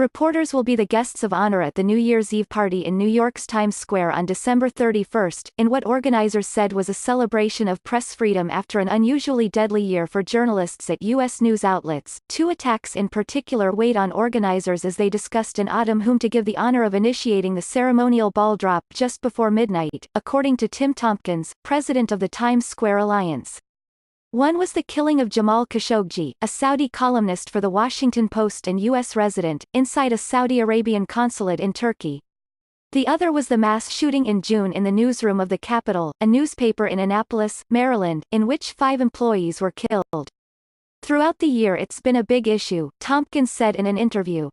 Reporters will be the guests of honor at the New Year's Eve party in New York's Times Square on December 31st, in what organizers said was a celebration of press freedom after an unusually deadly year for journalists at U.S. news outlets. Two attacks in particular weighed on organizers as they discussed in autumn whom to give the honor of initiating the ceremonial ball drop just before midnight, according to Tim Tompkins, president of the Times Square Alliance. One was the killing of Jamal Khashoggi, a Saudi columnist for The Washington Post and U.S. resident, inside a Saudi Arabian consulate in Turkey. The other was the mass shooting in June in the newsroom of the Capitol, a newspaper in Annapolis, Maryland, in which 5 employees were killed. Throughout the year it's been a big issue, Tompkins said in an interview.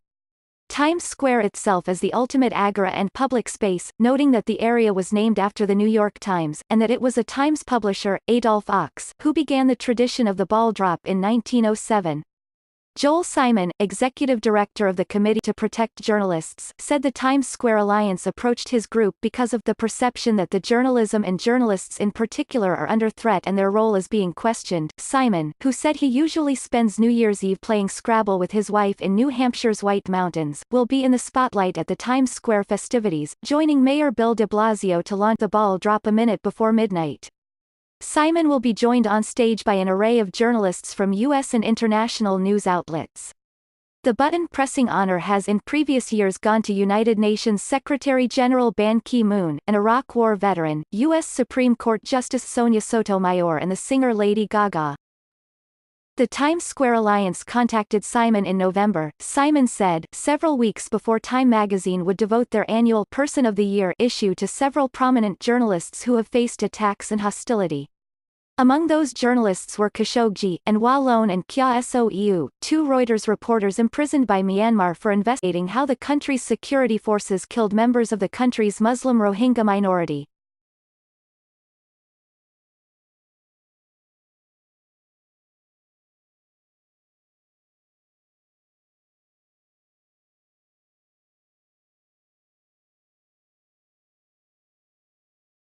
Times Square itself is the ultimate agora and public space, noting that the area was named after the New York Times, and that it was a Times publisher, Adolph Ochs, who began the tradition of the ball drop in 1907. Joel Simon, executive director of the Committee to Protect Journalists, said the Times Square Alliance approached his group because of the perception that the journalism and journalists in particular are under threat and their role is being questioned. Simon, who said he usually spends New Year's Eve playing Scrabble with his wife in New Hampshire's White Mountains, will be in the spotlight at the Times Square festivities, joining Mayor Bill de Blasio to launch the ball drop a minute before midnight. Simon will be joined on stage by an array of journalists from U.S. and international news outlets. The button-pressing honor has in previous years gone to United Nations Secretary-General Ban Ki-moon, an Iraq War veteran, U.S. Supreme Court Justice Sonia Sotomayor and the singer Lady Gaga. The Times Square Alliance contacted Simon in November, Simon said, several weeks before Time magazine would devote their annual Person of the Year issue to several prominent journalists who have faced attacks and hostility. Among those journalists were Khashoggi, and Wa Lone and Kya Soeu, 2 Reuters reporters imprisoned by Myanmar for investigating how the country's security forces killed members of the country's Muslim Rohingya minority.